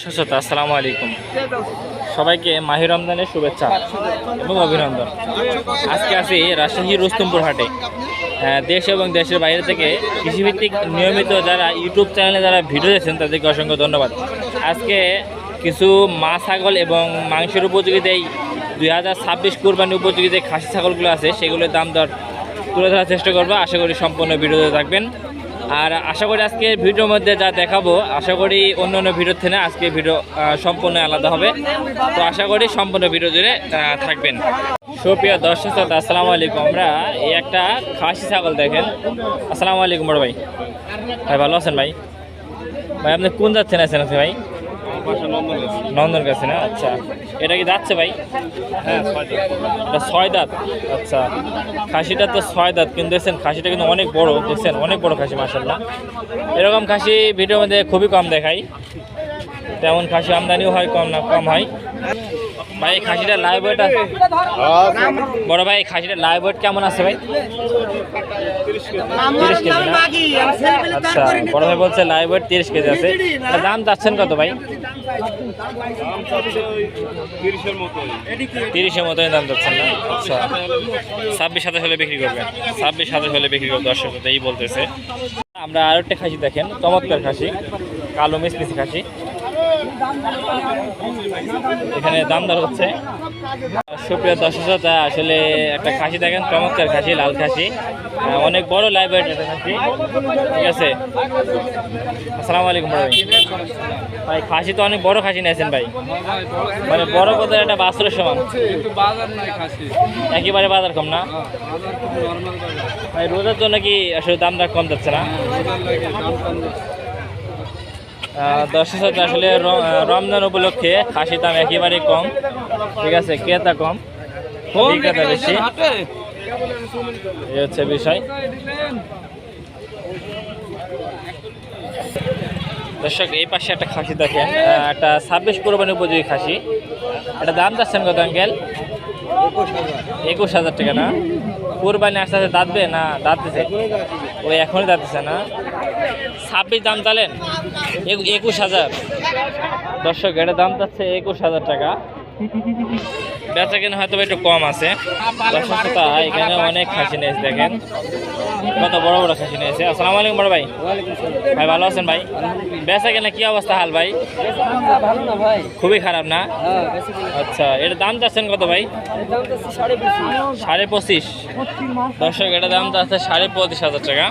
দর্শক শ্রোতা আসসালামু আলাইকুম। সবাইকে মাহে রমজানের শুভেচ্ছা এবং অভিনন্দন। আজকে আছি রাজশাহী রুস্তমপুর হাটে। দেশ এবং দেশের বাইরে থেকে কৃষিভিত্তিক নিয়মিত যারা ইউটিউব চ্যানেলে যারা ভিডিও দিয়েছেন তাদেরকে অসংখ্য ধন্যবাদ। আজকে কিছু মা ছাগল এবং মাংসের উপযোগীতে 2026 কুরবানি উপযোগীতে খাসি ছাগলগুলো আছে সেগুলোর দাম দর তুলে ধরার চেষ্টা করবো। আশা করি সম্পূর্ণ ভিডিওতে থাকবেন। আর আশা করি আজকে ভিডিওর মধ্যে যা দেখাবো আশা করি অন্য অন্য ভিডিওর থেকে আজকে ভিডিও সম্পূর্ণ আলাদা হবে। তো আশা করি সম্পূর্ণ ভিডিও জুড়ে থাকবেন। সুপ্রিয় দর্শক শ্রোতা আসসালামু আলাইকুম। আমরা এই একটা খাসি ছাগল দেখেন। আসসালামু আলাইকুম বড় ভাই। ভাই ভালো আছেন ভাই? ভাই আপনি কোন যাচ্ছেন আছেন আছে ভাই? নন্দন কাছে না? আচ্ছা, এটা কি যাচ্ছে ভাই? হ্যাঁ, এটা 6 দাঁত। আচ্ছা, খাসিটা তো 6 দাঁত, কিন্তু দেখছেন খাসিটা কিন্তু অনেক বড়, দেখছেন অনেক বড় খাসি মাশাআল্লাহ। এরকম খাসি ভিডিওর মধ্যে খুবই কম দেখাই, তেমন খাসি আমদানিও হয় কম হয়। ভাই খাসিটা লাইভ ওয়েট বড় ভাই, খাসিটা লাইভ ওয়েট কেমন আছে ভাই? 30 কেজি না? আচ্ছা, বড় ভাই বলছে লাইভ ওয়েট 30 কেজি আছে। দাম যাচ্ছেন কত ভাই? 30-এর মতোই দাম যাচ্ছেন না? আচ্ছা, 26-27 হলে বিক্রি করবেন? 26-27 হলে বিক্রি করবে দর্শক এই বলতেছে। আমরা আরো একটা খাসি দেখেন, চমৎকার খাসি, কালো মিসমিসি খাসি। এখানে দাম দর হচ্ছে। সুপ্রিয় দর্শক শ্রোতা আসলে একটা খাসি দেখেন, চমৎকার খাসি, লাল খাসি, অনেক বড় লাইভ ওয়েট একটা খাসি। ঠিক আছে, আসসালামু আলাইকুম ভাই। ভাই খাসি তো অনেক বড় খাসি নিয়েছেন ভাই, মানে বড় কথা একটা বাছুরের সমান। একেবারে বাজার কম না ভাই? রোজার জন্য কি আসলে দাম দর কম যাচ্ছে না? দর্শক শ্রোতা আসলে রমজান উপলক্ষে খাসির দাম একেবারে কম। ঠিক আছে, ক্রেতা কম, বিক্রেতা বেশি, এই হচ্ছে বিষয়। দর্শক এই পাশে একটা খাসি দেখেন, একটা 26 কুরবানি উপযোগী খাসি। এটা দাম যাচ্ছেন কত আঙ্কেল? 21,000 টাকা না? কুরবানি আস্তে আস্তে দাঁতবে না দাঁততেছে? ওই এখনই দাঁততেছে না? 26 দাম চালেন 21,000। দর্শক এটা দাম যাচ্ছে 21,000 টাকা। বেচা কেনা হয়তো একটু কম আছে। দর্শক শ্রোতা এখানে অনেক খাসি নিয়েছে, দেখেন কত বড় বড় খাসি নিয়েছে। আসসালামু আলাইকুম বড় ভাই। ভাই ভালো আছেন ভাই? বেচা কেনা কি অবস্থা হাল ভাই? খুবই খারাপ না? আচ্ছা, এর দাম চাচ্ছেন কত ভাই? 25,500। দর্শক এটা দাম চাচ্ছে 25,500 টাকা,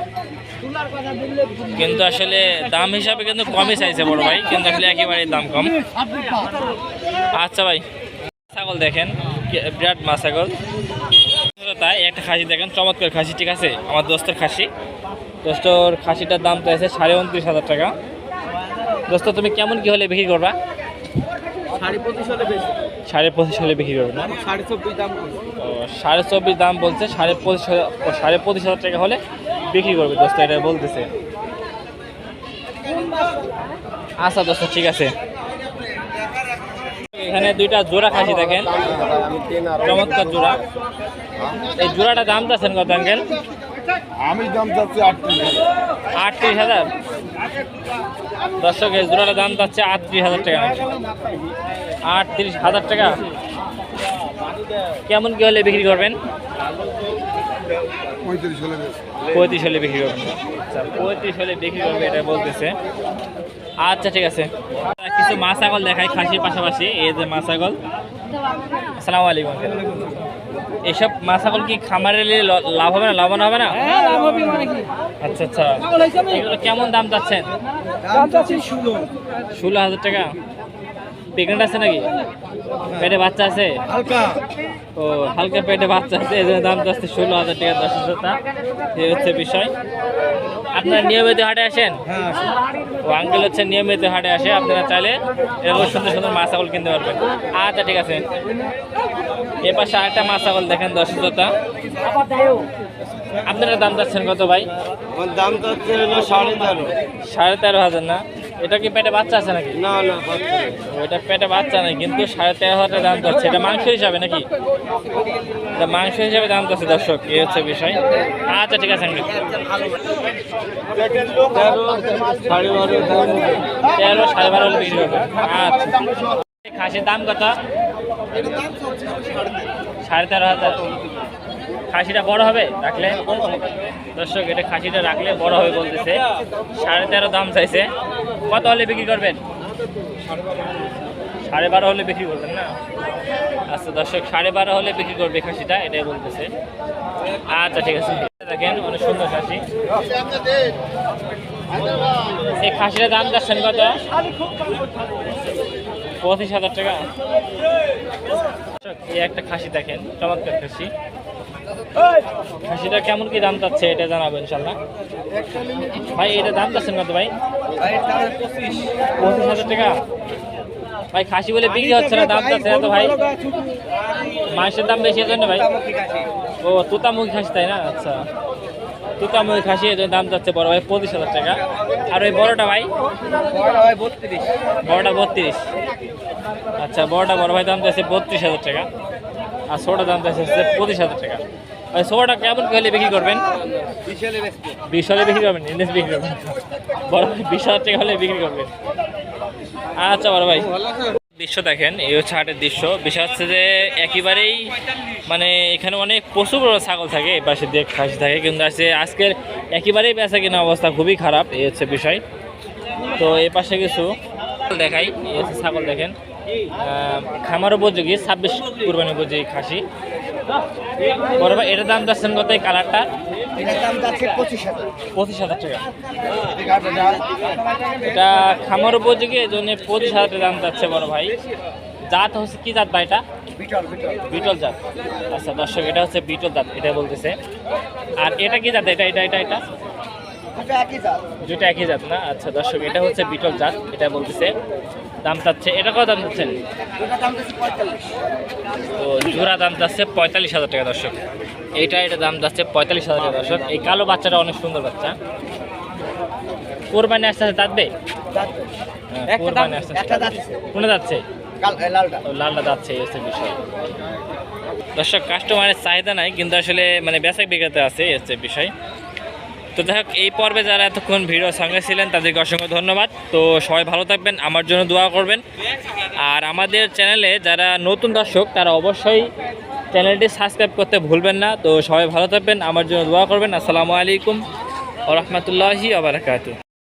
কিন্তু আসলে দাম হিসাবে কিন্তু কমই চাইছে বড় ভাই, কিন্তু আসলে একেবারেই দাম কম। আচ্ছা ভাই, ছাগল দেখেন, বিরাট মা ছাগল। তাই একটা খাসি দেখেন, চমৎকার খাসি। ঠিক আছে, আমার দোস্তের খাসি। দোস্তর খাসিটার দাম চাইছে 29,500 টাকা। দোস্ত তুমি কেমন কি হলে বিক্রি করবা? 25,500 হলে বিক্রি করবে না? 24,500 দাম বলছে, 25,500 টাকা হলে বিক্রি করবে দোস্ত, এটা বলতেছে। আচ্ছা দোস্ত ঠিক আছে। এখানে দুইটা জোড়া খাসি দেখেন, চমৎকার জোড়া। এই জোড়াটা দাম চাচ্ছেন কত আঙ্কেল? আমি দাম চাচ্ছি 38,000। দর্শক এই জোড়াটার দাম চাচ্ছে 38,000 টাকা। 38,000 টাকা কেমন কি হলে বিক্রি করবেন? 35 হলে বিক্রি করবেন। আচ্ছা, 35 হলে বিক্রি করবে এটা বলতেছে। আচ্ছা ঠিক আছে, কিছু মা ছাগল দেখাই খাসির পাশাপাশি। এই যে মা ছাগল। আসসালামু আলাইকুম। এইসব মা ছাগল কি খামারে লাভ হবে না, লাভবান হবে না? আচ্ছা আচ্ছা, এগুলো কেমন দাম চাচ্ছেন? 16,000 টাকা। প্রেগনেন্ট আছে নাকি? পেটে বাচ্চা আছে? ও হালকা পেটে বাচ্চা আছে, এই জন্য দাম চাচ্ছে 16,000 টাকা। দর্শকতা এই হচ্ছে বিষয়। আপনারা নিয়মিত হাটে আসেন? ও আঙ্কেল হচ্ছে নিয়মিত হাটে আসে, আপনারা চাইলে এরকম সুন্দর সুন্দর মাছ ছাগল কিনতে পারবেন। আচ্ছা ঠিক আছে। এ পাশে আরেকটা মাছ ছাগল দেখেন দর্শকতা। আপনারা দাম চাচ্ছেন কত ভাই? দাম চাচ্ছে 13,500 13,500 না? এটা কি পেটে বাচ্চা আছে নাকি? না না ওইটা পেটে বাচ্চা নেই, কিন্তু 13,500 টাকা দাম যাচ্ছে। এটা মাংস হিসাবে নাকি? এটা মাংস হিসাবে দাম যাচ্ছে দর্শক, এই হচ্ছে বিষয়। আচ্ছা ঠিক আছে আঙ্কেল। 13, 12.5 হলে বিক্রি করবে। আচ্ছা, খাসির দাম কত? 13,500। খাসিটা বড় হবে রাখলে দর্শক, এটা খাসিটা রাখলে বড় হবে বলতেছে। 13.5 দাম চাইছে। কত হলে বিক্রি করবেন? 12.5 হলে বিক্রি করবেন না? আচ্ছা দর্শক, 12.5 হলে বিক্রি করবে খাসিটা, এটাই বলতেছে। আচ্ছা ঠিক আছে। দেখেন অনেক সুন্দর খাসি। এই খাসিটার দাম যাচ্ছেন কত? 25,000 টাকা। এই একটা খাসি দেখেন, চমৎকার খাসি। খাসিটা কেমন কি দাম চাচ্ছে এটা জানাবো ইনশাল্লাহ। ভাই এটা দাম চাচ্ছেন কত ভাই? 25,000 টাকা। ভাই খাসি বলে বিক্রি হচ্ছে না, দাম চাচ্ছে এত ভাই? মাংসের দাম বেশি এজন্য ভাই? ও তুতামুখী খাসি তাই না? আচ্ছা, তুতামুখী খাসি এজন্য দাম চাচ্ছে বড় ভাই 25,000 টাকা। আর ওই বড়টা ভাই? বড়টা 32। আচ্ছা, বড়টা বড় ভাই দাম চাচ্ছে 32,000 টাকা। আর ছোটোটা দাম চাচ্ছে 25,000 টাকা। ভাই ছোটোটা কেমন কি হলে বিক্রি করবেন? 20 হলে বিক্রি করবেন? ইন্ডেক্স বিক্রি করবেন? বড় ভাই 20,000 টাকা হলে বিক্রি করবেন। আচ্ছা বড় ভাই, দৃশ্য দেখেন, এই হচ্ছে হাটের দৃশ্য। বিষয় হচ্ছে যে একেবারেই মানে এখানে অনেক প্রচুর বড় ছাগল থাকে, এই পাশে দিয়ে খাসি থাকে, কিন্তু আজকের একেবারেই বেচা কিনা অবস্থা খুবই খারাপ, এই হচ্ছে বিষয়। তো এই পাশে কিছু দেখাই, এই হচ্ছে ছাগল দেখেন, খামার উপযোগী 26 কুরবানি উপযোগী খাসি। বড় ভাই এটার দাম যাচ্ছেন কত? এই কালারটা 25,000 টাকা। এটা খামার উপযোগী, এই জন্য 25,000 টাকা দাম যাচ্ছে বড় ভাই। জাত হচ্ছে কি জাত ভাই? এটা বিটল জাত। আচ্ছা দর্শক, এটা হচ্ছে বিটল জাত, এটা বলতেছে। আর এটা কি জাত? এটা এটা এটা এটা দুটো একই জাত না? আচ্ছা দর্শক, এটা হচ্ছে বিটল জাত, এটা বলতেছে। দাম চাচ্ছে, এটা কত দাম চাচ্ছেন? তো জোড়া দাম যাচ্ছে 45,000 টাকা দর্শক। এটা দাম যাচ্ছে 45,000 টাকা দর্শক। এই কালো বাচ্চাটা অনেক সুন্দর বাচ্চা। কোরবানি আসতে আসতে দাঁতবে? কোরবানি আসতে কোনে যাচ্ছে? লালটা যাচ্ছে, এই হচ্ছে বিষয়। দর্শক, কাস্টমারের চাহিদা নাই, কিন্তু আসলে মানে বেচা বিক্রেতা আছে, এই হচ্ছে বিষয়। তো যাই হোক, এই পর্বে যারা এতক্ষণ ভিডিওর সঙ্গে ছিলেন তাদেরকে অসংখ্য ধন্যবাদ। তো সবাই ভালো থাকবেন, আমার জন্য দোয়া করবেন। আর আমাদের চ্যানেলে যারা নতুন দর্শক তারা অবশ্যই চ্যানেলটি সাবস্ক্রাইব করতে ভুলবেন না। তো সবাই ভালো থাকবেন, আমার জন্য দোয়া করবেন। আসসালামু আলাইকুম ওয়া রাহমাতুল্লাহি ওয়া বারাকাতুহু।